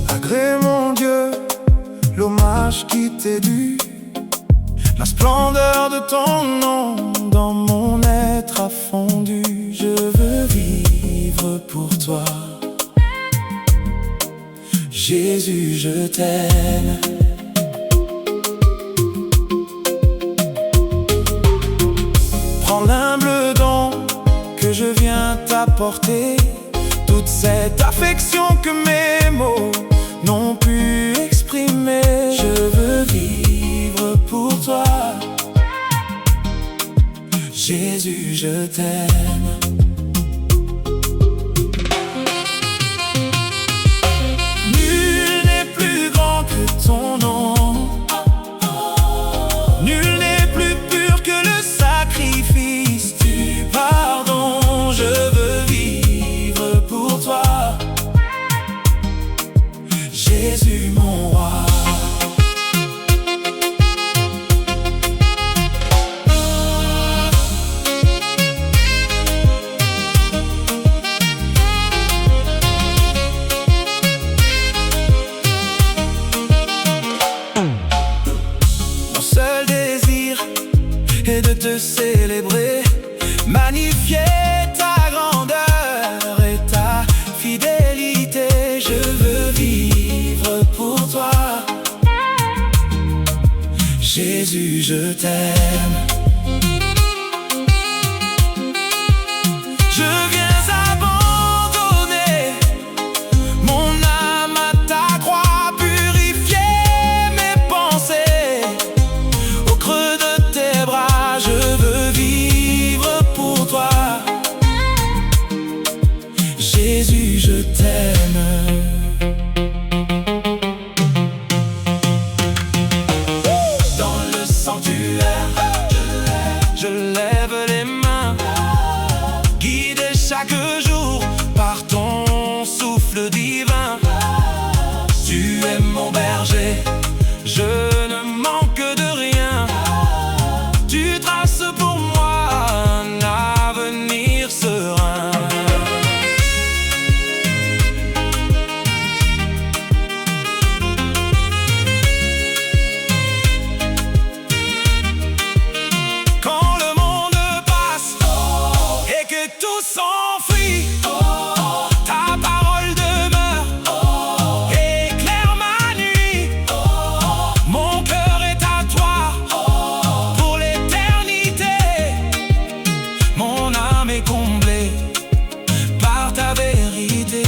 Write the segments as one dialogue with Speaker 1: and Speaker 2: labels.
Speaker 1: Agrée mon Dieu, l'hommage qui t'est dû, la splendeur de ton nom dans mon être a fondu. Je veux vivre pour toi, Jésus, je t'aime. Prends l'humble don que je viens t'apporter, toute cette affection que mes mots n'ont pu exprimer. Je veux vivre pour toi, Jésus, je t'aime. Nul n'est plus grand que ton nom, nul n'est plus pur que le sacrifice du pardon. Je veux vivre pour toi, Jésus mon roi. Mon seul désir est de te célébrer, magnifier ta grandeur et ta fidélité. Je veux vivre pour toi, Jésus, je t'aime. Je viens abandonner mon âme à ta croix, purifier mes pensées au creux de tes bras. Je veux vivre pour toi, Jésus, je t'aime. Dans le sanctuaire, je lève les mains, guidé chaque jour par ton souffle divin. Tu es mon berger, je ne manque de rien. Tu traces pour moi un avenir serein. Quand le monde passe et que tout s'enfuit, ta parole demeure, éclaire ma nuit. Mon cœur est à toi pour l'éternité. Mon âme est comblée par ta vérité.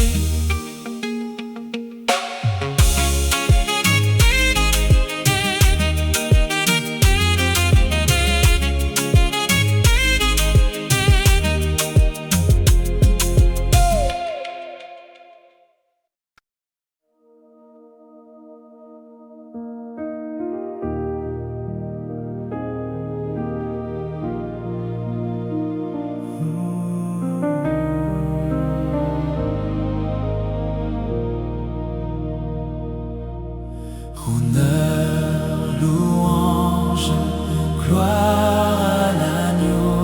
Speaker 1: Honneur, louange, gloire à l'agneau.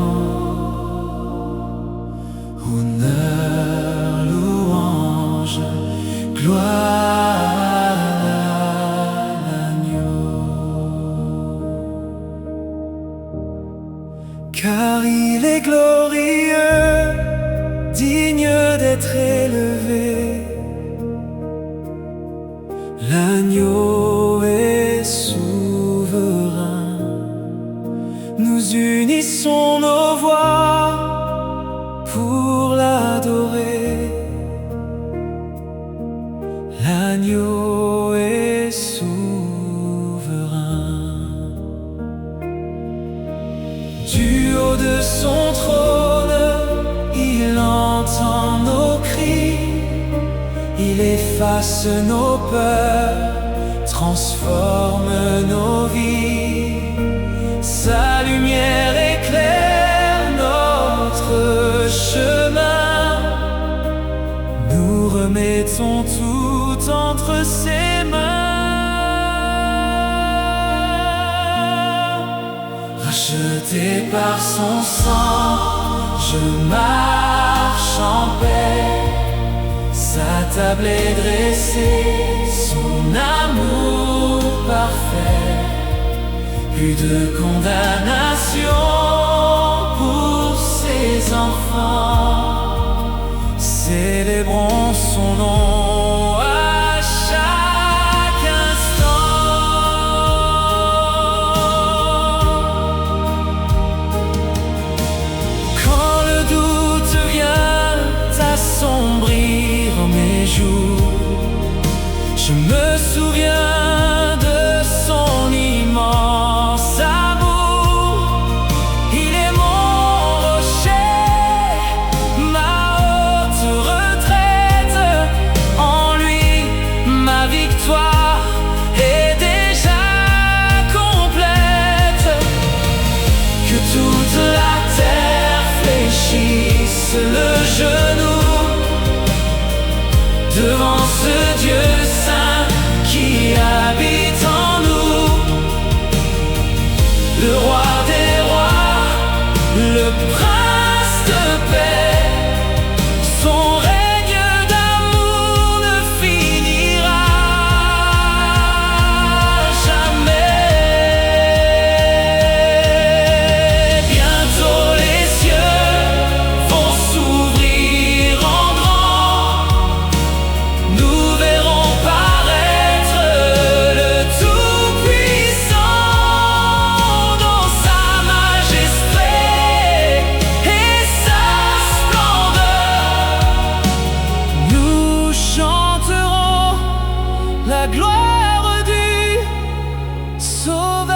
Speaker 1: Honneur, louange, gloire à l'agneau. Car il est glorieux, digne d'être élevé. L'agneau est souverain. Nous unissons nos voix pour l'adorer. L'agneau est souverain. Du haut de son trône, il entend nos cris. Il efface nos peurs, transforme nos vies. ton tout entre ses mains. Racheté par son sang, je marche en paix. Sa table est dressée, son amour parfait. Plus de condamnation pour ses enfants. Célébrons son nom à chaque instant. Quand le doute vient assombrir mes jours, je me souviens de son immense amour. Il est mon rocher, ma haute retraite. En lui, ma victoire est déjà complète. Que toute la terre fléchisse le genou devant ce Dieu saint qui habite en nous. Le roi des rois, le prince de paix. Son règne d'amour ne finira jamais. Bientôt les cieux vont s'ouvrir en grand. Nous verrons paraître le Tout-Puissant dans sa majesté et sa splendeur. Nous chanterons la gloire du Sauveur.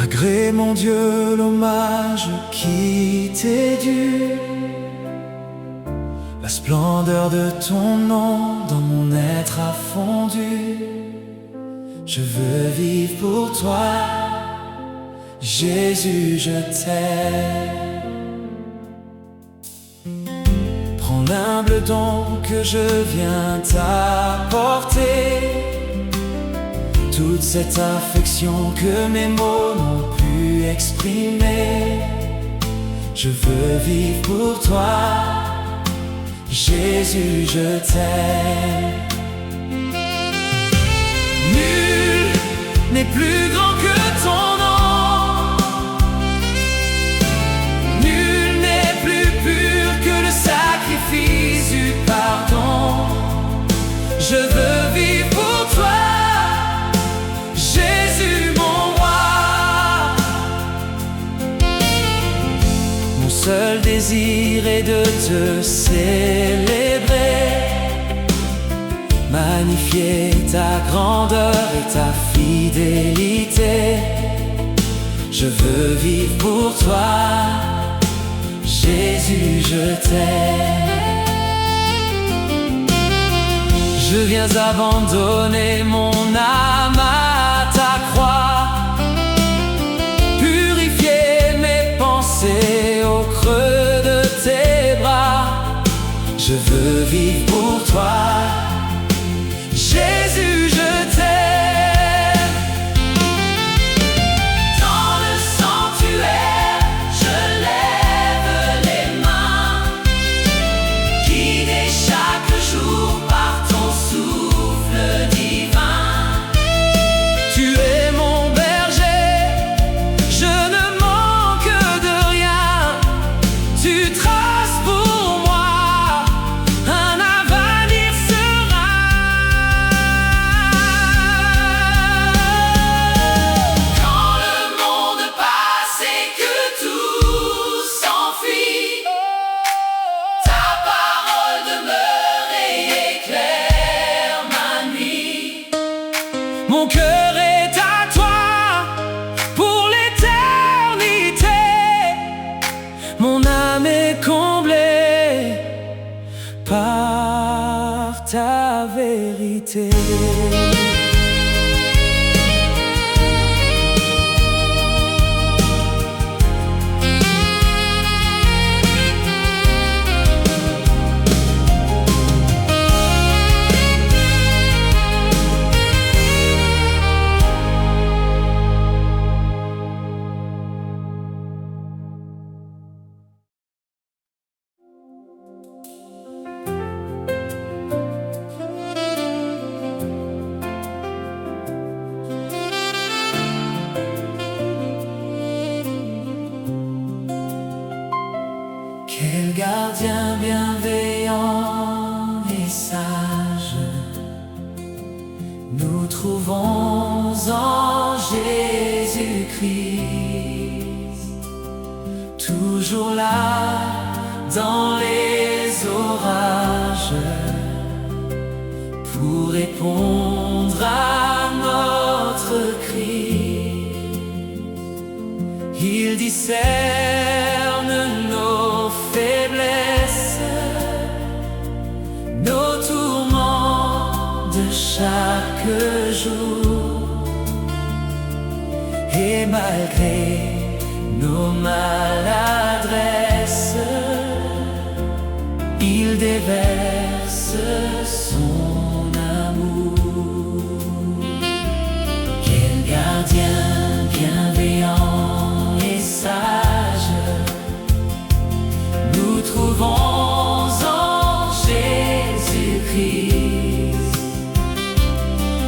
Speaker 1: Agrée, mon Dieu, l'hommage qui t'est dû. La splendeur de ton nom dans mon être a fondu. Je veux vivre pour toi, Jésus, je t'aime. Prends l'humble don que je viens t'apporter. Toute cette affection que mes mots n'ont pu exprimer. Je veux vivre pour toi, Jésus, je t'aime. Nul n'est plus grand que ton nom. Nul n'est plus pur que le sacrifice du pardon. Je veux vivre pour toi, Jésus, mon roi. Mon seul désir est de te célébrer, magnifier ta grandeur et ta fidélité. Je veux vivre pour toi, Jésus, je t'aime. Je viens abandonner mon âme à ta croix, purifier mes pensées au creux de tes bras. Je veux vivre pour toi, Jésus, je t'aime. Dans le sanctuaire, je lève les mains, guidé chaque jour par ton souffle divin. Tu es mon berger, je ne manque de rien. Tu traces pour moi un avenir la vérité.
Speaker 2: Quel gardien bienveillant et sage nous trouvons en Jésus-Christ, toujours là dans les orages pour répondre à notre cri. Il discerne nos faiblesses, nos tourments de chaque jour, et malgré nos maladresses, il déverse son amour. Quel gardien bienveillant et sage nous trouvons en Jésus-Christ,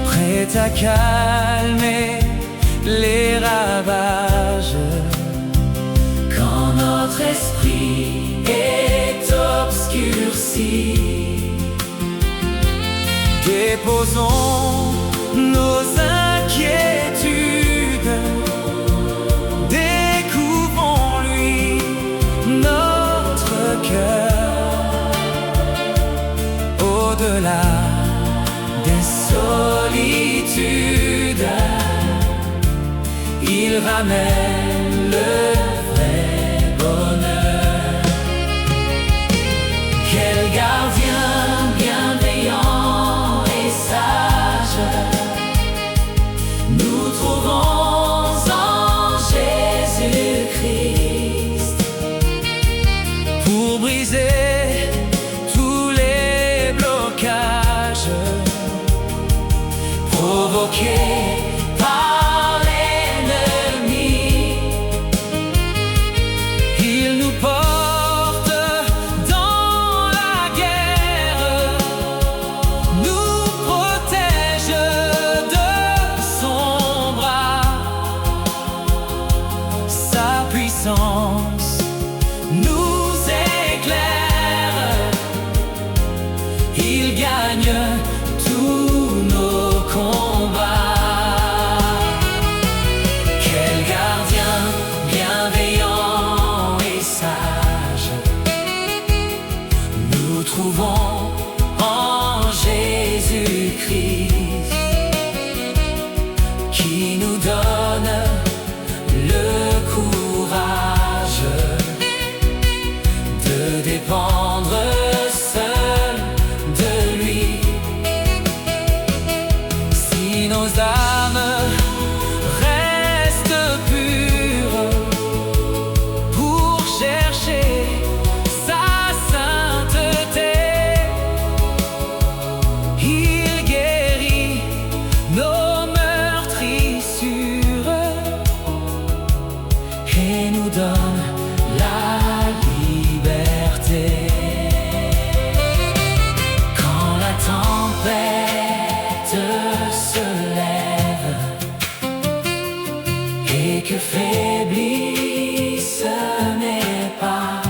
Speaker 1: prêt à calmer les ravages
Speaker 2: quand notre esprit est obscurci.
Speaker 1: Déposons nos inquiétudes, découvrons-lui notre cœur. Au-delà des solitudes, il ramène le vrai bonheur.
Speaker 2: Quel gardien bienveillant et sage nous trouvons en Jésus-Christ,
Speaker 1: pour briser tous les blocages
Speaker 2: provoqués par l'ennemi.
Speaker 1: Il nous porte dans la guerre, nous protège de son bras. Sa puissance nous éclaire, il gagne tous nos combats.
Speaker 2: Quel gardien bienveillant et sage nous trouvons en Jésus-Christ, qui nous donne le courage de dépendre seul de lui.
Speaker 1: Si nos âmes restent pures pour chercher sa sainteté, il guérit nos meurtrissures et nous donne la liberté.
Speaker 2: Quand la tempête se lève et que faiblissent mes pas,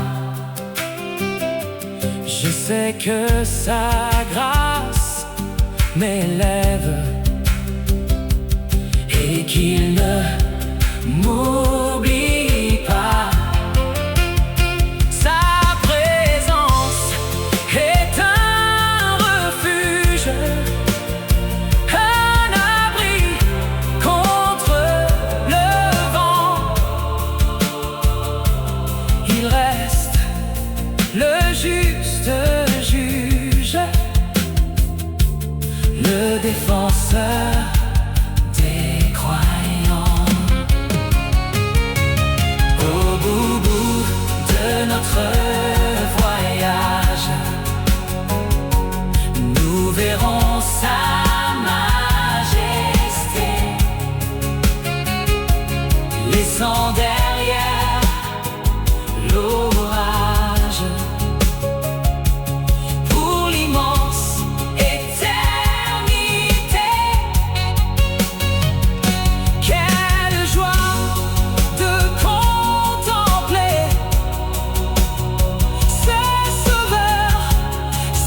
Speaker 1: Je sais que sa grâce m'élève
Speaker 2: et qu'il ne m'oublie pas.
Speaker 1: Sa présence est un refuge, un abri contre le vent. Il reste le juste juge
Speaker 2: le défenseur des croyants. Au bout de notre voyage, nous verrons sa majesté, laissant derrière l'orage pour l'immense éternité. Quelle joie de contempler ce Sauveur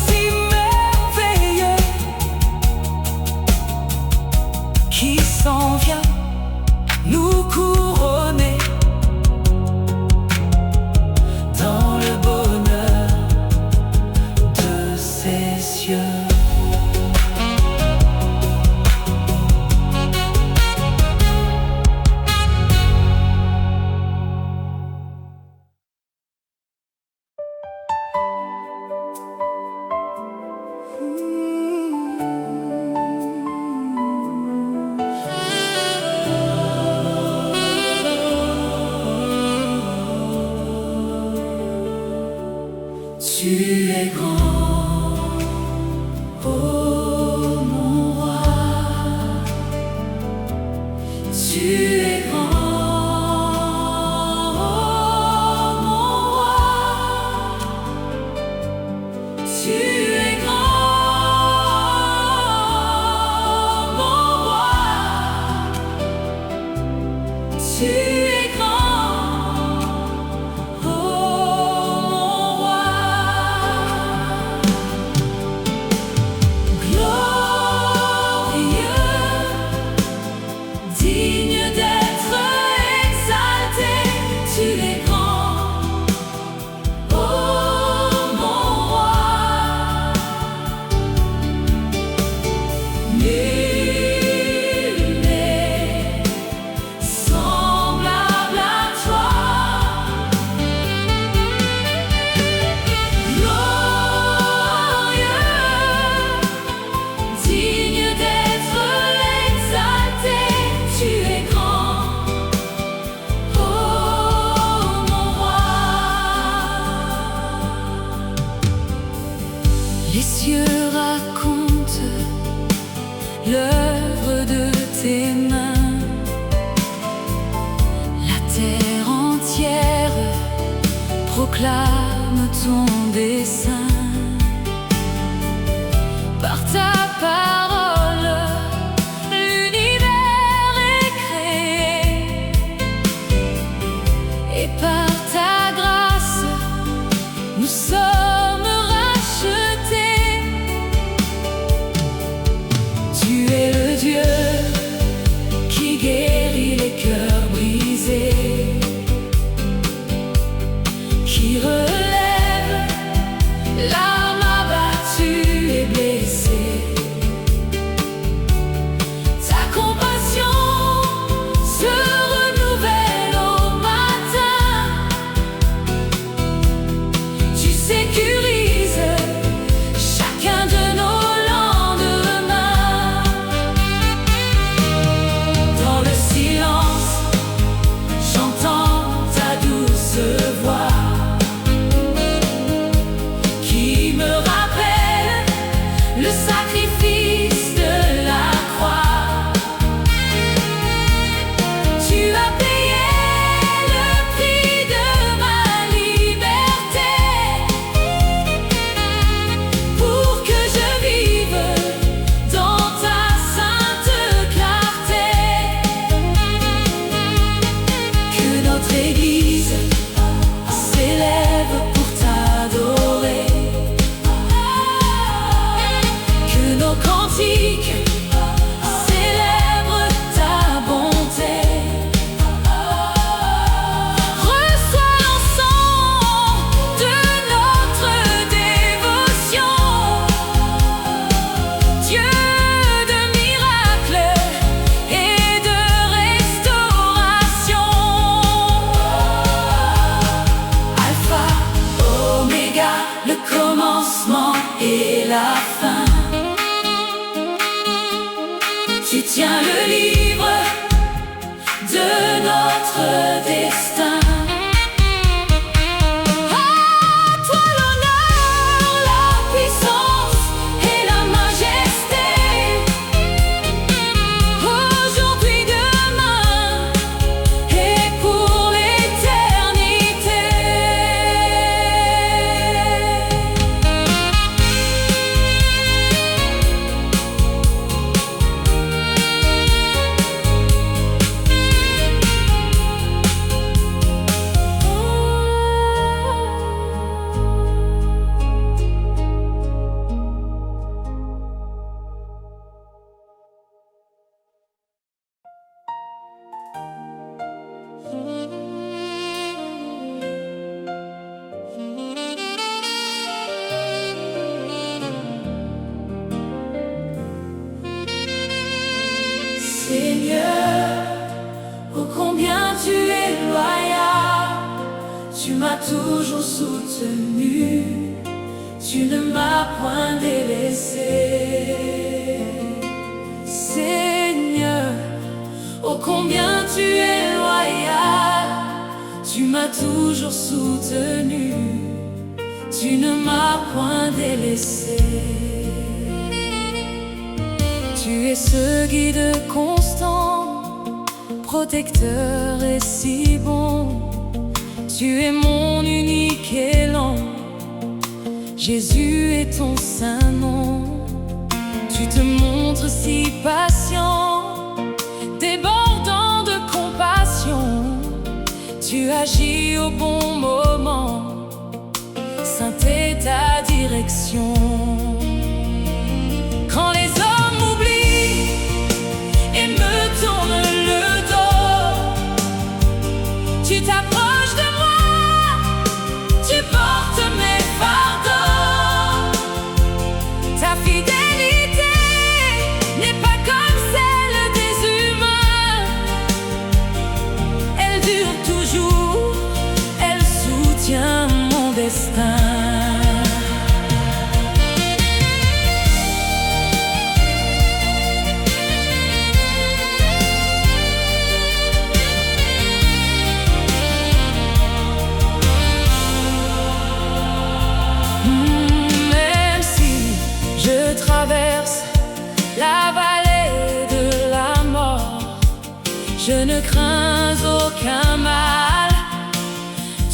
Speaker 2: si merveilleux qui s'en vient nous couronner dans le bonheur de ses cieux. Tu es grand, ô mon roi. Tu es grand, ô mon roi. Tu es grand, mon roi. Tu es grand, ô mon roi. Digne d'être exalté, tu es grand, ô mon roi. Nul n'est semblable à toi. Glorieux, digne d'être exalté, tu es grand, ô mon roi. Les cieux racontent l'œuvre de tes mains, la terre entière proclame ton dessein. Par ta parole, l'univers est créé, et par ta grâce, nous sommes rachetés. Tu es le Dieu qui guérit les cœurs brisés, qui relève l'âme abattue et blessée. Ta compassion se renouvelle au matin. Tu sécurises chacun de nos lendemains. Dans le silence, j'entends ta douce voix qui me rappelle le sacrifice de la croix. Tu as payé le prix de ma liberté pour que je vive dans ta sainte clarté. Que notre Église s'élève pour t'adorer, que nos cantiques célèbrent ta bonté. Reçois l'encens de notre dévotion, Dieu de miracles et de restauration. Alpha, Oméga, le commencement et la fin. Tiens le livre de notre destin. À toi l'honneur, la puissance et la majesté. Aujourd'hui, demain et pour l'éternité. Seigneur, oh combien tu es loyal, tu m'as toujours soutenu, tu ne m'as point délaissé. Seigneur, oh combien tu es loyal, tu m'as toujours soutenu, tu ne m'as point délaissé. Tu es ce guide constant, protecteur et si bon. Tu es mon unique élan, Jésus est ton saint nom. Tu te montres si patient, débordant de compassion. Tu agis au bon moment, sainte est ta direction. Quand les hommes m'oublient et me tournent le dos, tu t'approches de moi, tu portes mes fardeaux. Ta fidélité n'est pas comme celle des humains, elle dure toujours, elle soutient mon destin. Traverse la vallée de la mort, je ne crains aucun mal,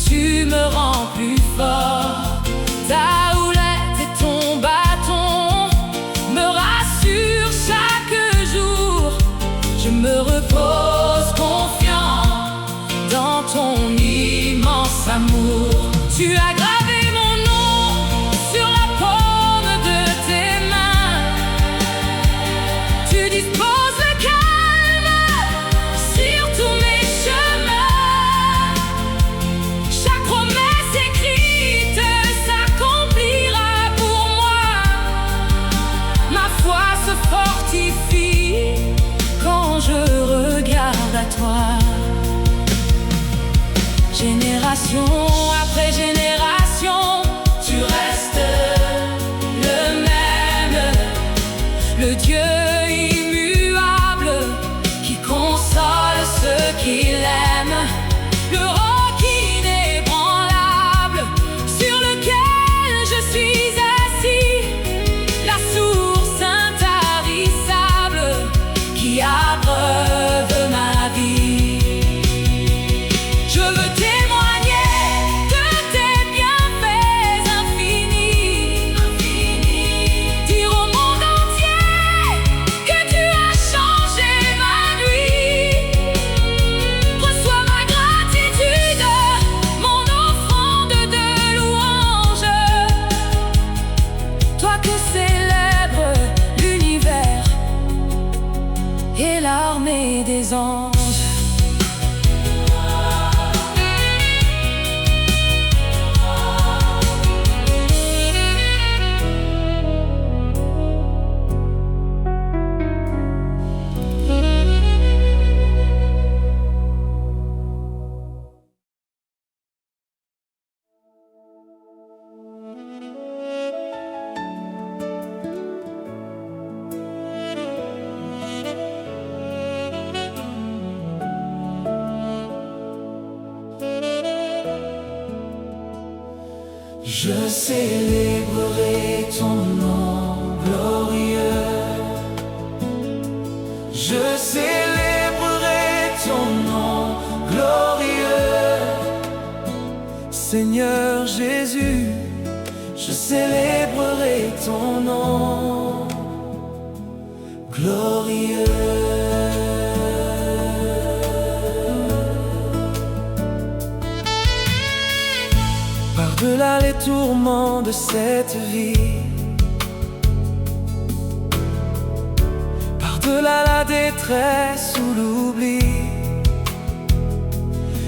Speaker 2: tu me rends plus fort. Ta houlette et ton bâton me rassurent chaque jour, je me repose confiant dans ton immense amour. Tu as gravé mon nom sur la paume de tes mains, tu disposes le calme sur tous mes chemins. Chaque promesse écrite s'accomplira pour moi. Ma foi se fortifie quand je regarde à toi. Génération après génération, tu restes le même, le Dieu immuable qui console ceux qui l'aiment, le roc inébranlable sur lequel je suis assis, la source intarissable qui abreuve ma vie. Je veux témoigner de tes bienfaits infinis, dire au monde entier que tu as changé ma nuit. Reçois ma gratitude, mon offrande de louange, toi que célèbre l'univers et l'armée des anges.
Speaker 1: Je célébrerai ton nom glorieux. Je célébrerai ton nom glorieux. Seigneur Jésus, je célébrerai ton nom glorieux. Par-delà les tourments de cette vie, par-delà la détresse ou l'oubli,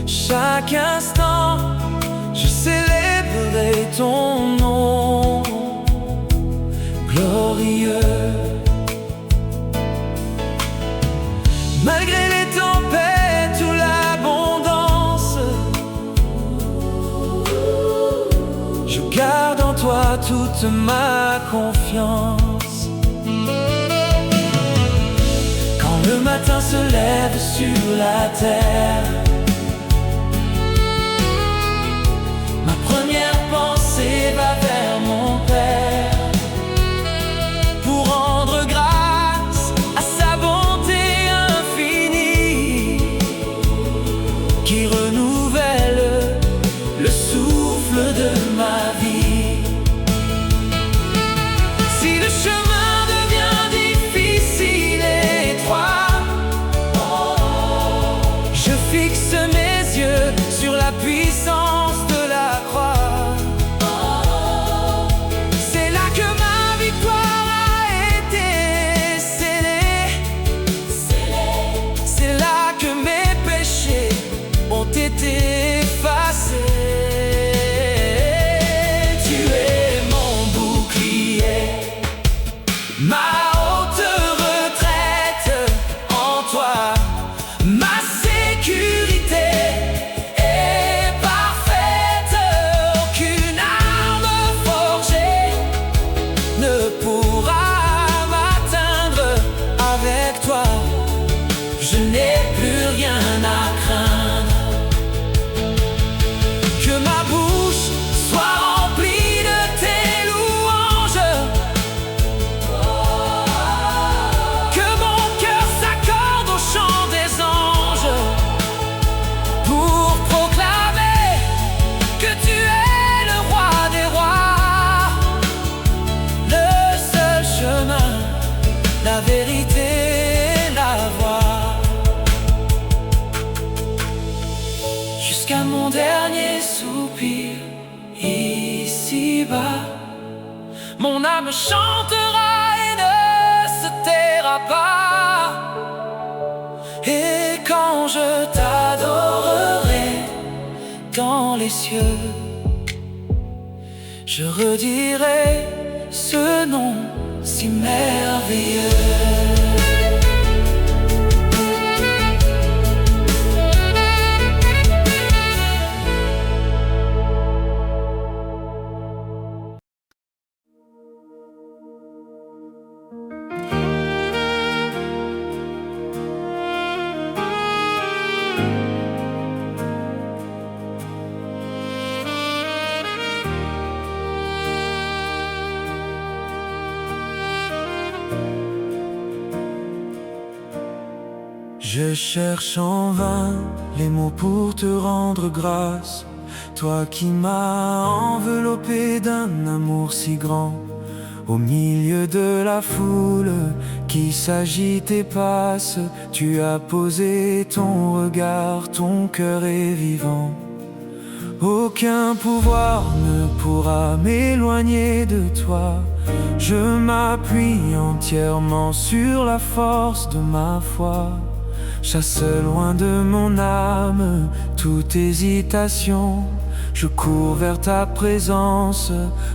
Speaker 1: chaque instant, je célébrerai ton nom glorieux. Malgré les tempêtes ou l'abondance, je garde en toi toute ma confiance. Quand le matin se lève sur la terre, ma première pensée va vers mon Père pour rendre grâce à sa bonté infinie qui renouvelle le souffle de ma vie. Si le chemin devient difficile et étroit, je fixe mes yeux sur la puissance de la croix. C'est là que ma victoire a été scellée. C'est là que mes péchés ont été effacés. Tu es mon bouclier, ma haute retraite en toi. Ma sécurité est parfaite. Aucune arme forgée ne pourra m'atteindre. Avec toi, je n'ai plus rien à craindre. Que ma bouche soit remplie de tes louanges, que mon cœur s'accorde au chant des anges, pour proclamer que tu es le roi des rois, le seul chemin, la vérité, la voie, jusqu'à mon dernier soupir ici-bas. Mon âme chantera et ne se taira pas. Et quand je t'adorerai dans les cieux, je redirai ce nom si merveilleux. Je cherche en vain les mots pour te rendre grâce, toi qui m'as enveloppé d'un amour si grand. Au milieu de la foule qui s'agite et passe, tu as posé ton regard, ton cœur est vivant. Aucun pouvoir ne pourra m'éloigner de toi. Je m'appuie entièrement sur la force de ma foi. Chasse loin de mon âme toute hésitation. Je cours vers ta présence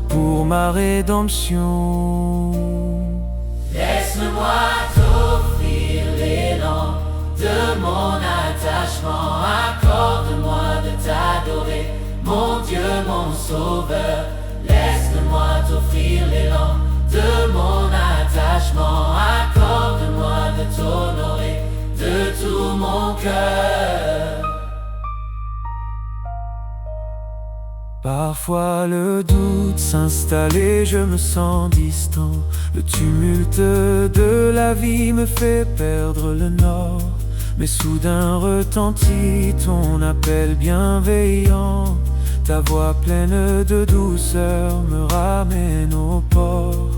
Speaker 1: pour ma rédemption.
Speaker 3: Laisse-moi t'offrir l'élan de mon attachement. Accorde-moi de t'adorer, mon Dieu, mon Sauveur. Laisse-moi t'offrir l'élan de mon attachement. Accorde-moi de t'honorer de tout mon cœur.
Speaker 1: Parfois le doute s'installe et je me sens distant. Le tumulte de la vie me fait perdre le nord. Mais soudain retentit ton appel bienveillant. Ta voix pleine de douceur me ramène au port.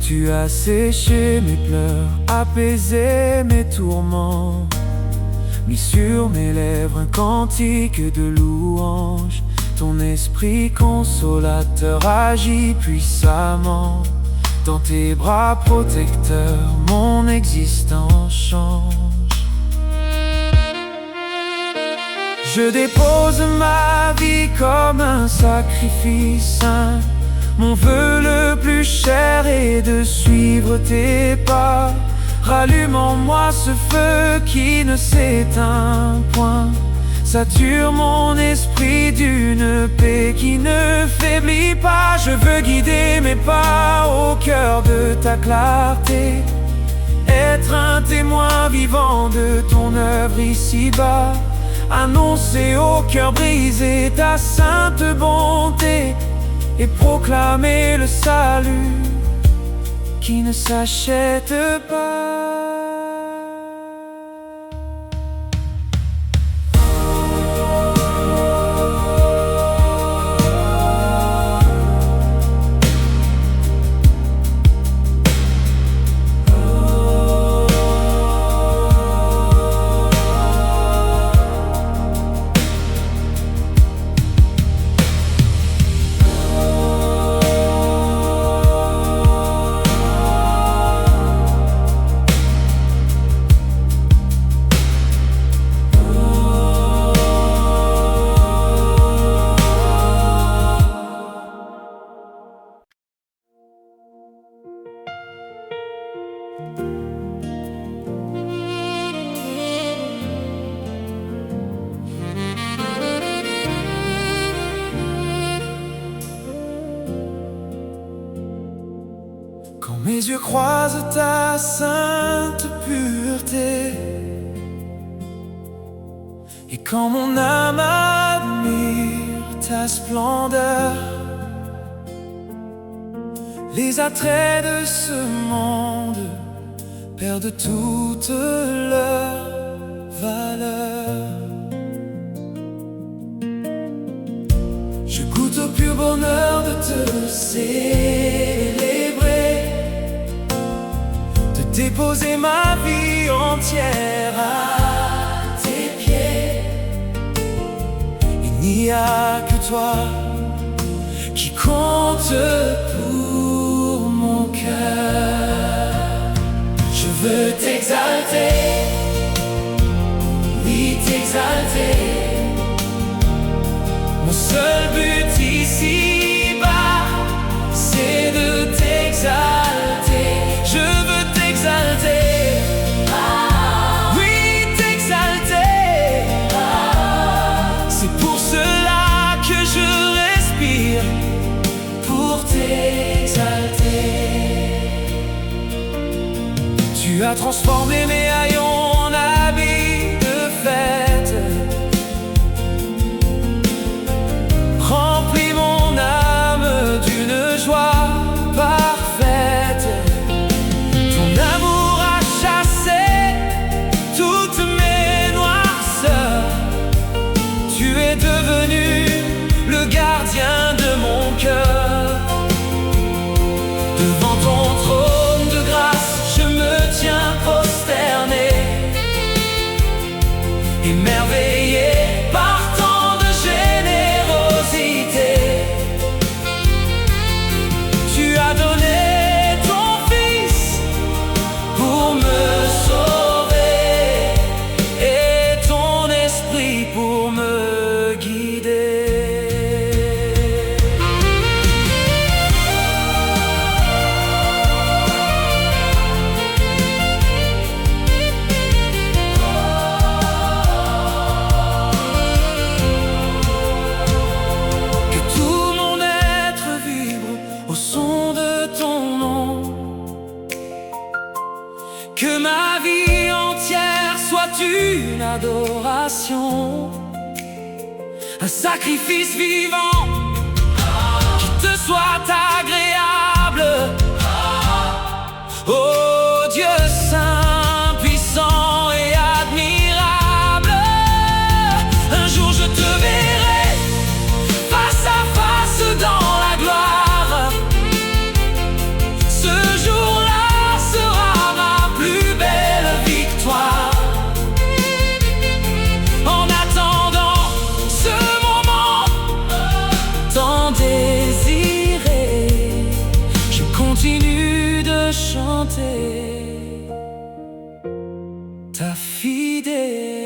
Speaker 1: Tu as séché mes pleurs, apaisé mes tourments, mis sur mes lèvres un cantique de louange. Ton esprit consolateur agit puissamment. Dans tes bras protecteurs, mon existence change. Je dépose ma vie comme un sacrifice saint. Mon vœu le plus cher est de suivre tes pas. Rallume en moi ce feu qui ne s'éteint point. Sature mon esprit d'une paix qui ne faiblit pas. Je veux guider mes pas au cœur de ta clarté, être un témoin vivant de ton œuvre ici-bas. Annoncer au cœur brisé ta sainte bonté et proclamer le salut qui ne s'achète pas. Quand mes yeux croisent ta sainte pureté, et quand mon âme admire ta splendeur, les attraits de ce monde perdent toute leur valeur. Je goûte au pur bonheur de te célébrer, de déposer ma vie entière à tes pieds. Il n'y a que toi qui compte pour mon cœur. Je veux t'exalter, oui t'exalter. Mon seul but ici-bas, c'est de t'exalter. Je veux t'exalter, oui t'exalter. C'est pour cela que je respire, pour t'exalter. Tu as transformé mes haillons en habits de fête, remplis mon âme d'une joie parfaite. Ton amour a chassé toutes mes noirceurs. Tu es devenu le gardien de mon cœur. Devant ton trône de grâce, je me tiens prosterné, émerveillé par tant de générosité. Tu as donné ton Fils pour me sauver et ton esprit pour me guider. Que ma vie entière soit une adoration, un sacrifice vivant soit agréable. Ô Dieu saint, puissant et admirable, un jour je te verrai face à face dans la gloire. Ce jour-là sera ma plus belle victoire. En attendant ce moment tant désiré, je continue de chanter ta fidélité.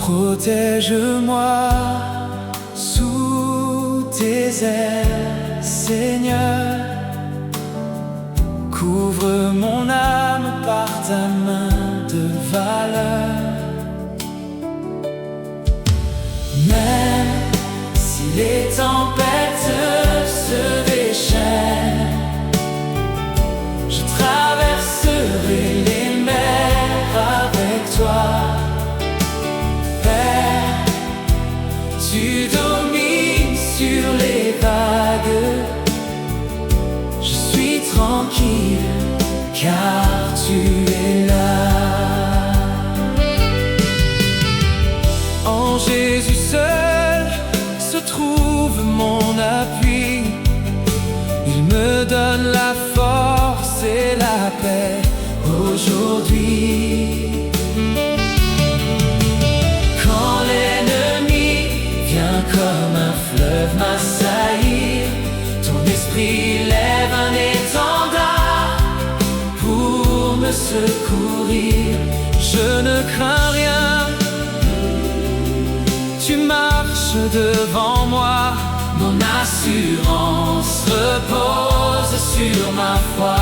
Speaker 1: Protège-moi sous tes ailes, Seigneur. Couvre mon âme par ta main de valeur. Même si les tempêtes se déchaînent, je traverserai les mers avec toi. Tu domines sur les vagues, je suis tranquille car tu es là. En Jésus seul se trouve mon appui. Il me donne la force et la paix aujourd'hui. Comme un fleuve m'assaillir, ton esprit lève un étendard pour me secourir. Je ne crains rien, tu marches devant moi. Mon assurance repose sur ma foi.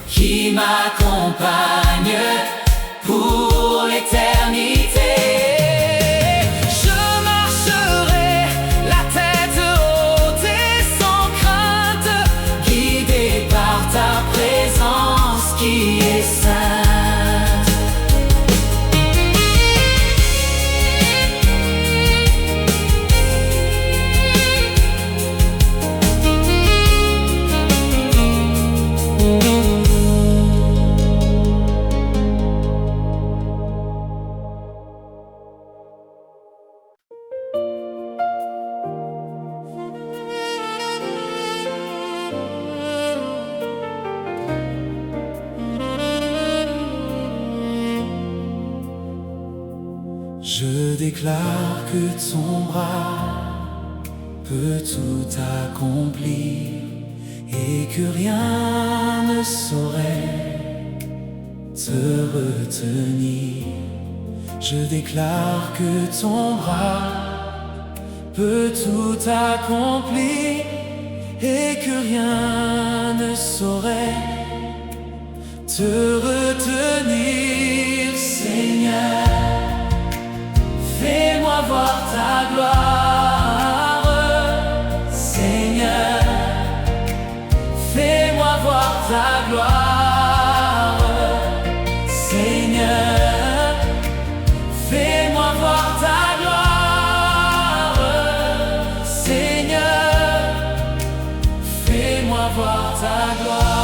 Speaker 1: Qui m'accompagne pour l'éternité. Je marcherai la tête haute et sans crainte, guidé par ta présence qui est sainte. Je déclare que ton bras peut tout accomplir et que rien ne saurait te retenir. Je déclare que ton bras peut tout accomplir et que rien ne saurait te retenir, Seigneur.
Speaker 3: Fais-moi voir ta gloire, Seigneur. Fais-moi voir ta gloire, Seigneur. Fais-moi voir ta gloire, Seigneur. Fais-moi voir ta gloire.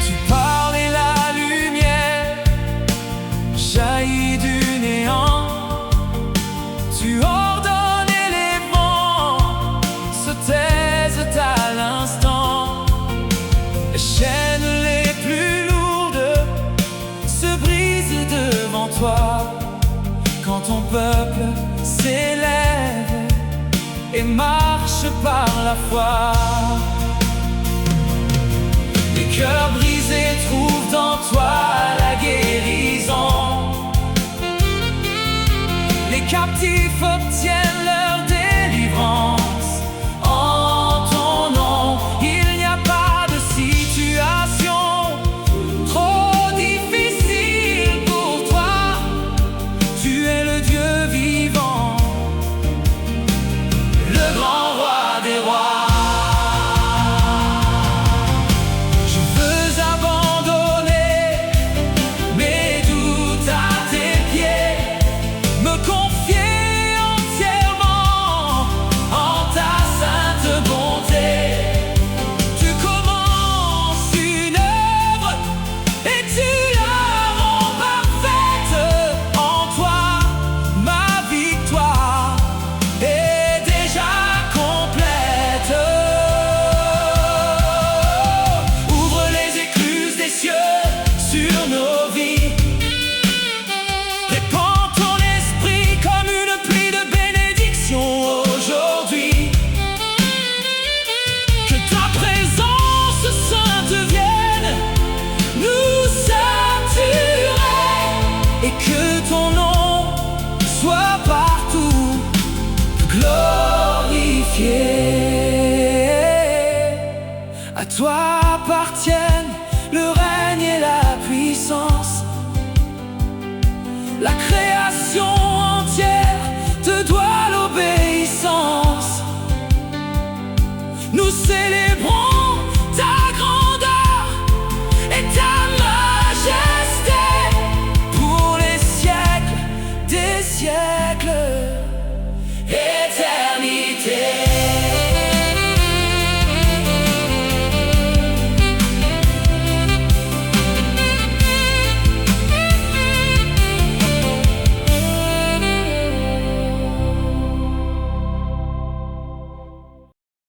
Speaker 1: Tu parles et la lumière jaillit du néant. Tu ordonnes et les vents se taisent à l'instant. Les chaînes les plus lourdes se brisent devant toi. Quand ton peuple s'élève et marche par la foi, les cœurs brisés trouvent dans toi la guérison. Les captifs obtiennent leur délivrance. En ton nom, il n'y a pas de situation trop difficile pour toi. Tu es le Dieu vivant, le grand roi des rois. Je veux abandonner mes doutes à tes pieds, me confier entièrement en ta sainte bonté. Tu commences une œuvre et tu la rends parfaite. En toi, ma victoire est déjà complète. Ouvre les écluses des cieux sur nos vies. Répands ton esprit comme une pluie de bénédiction aujourd'hui. Que ta présence sainte vienne nous saturer et que ton nom soit partout glorifié. À toi appartiennent le règne et la puissance, la création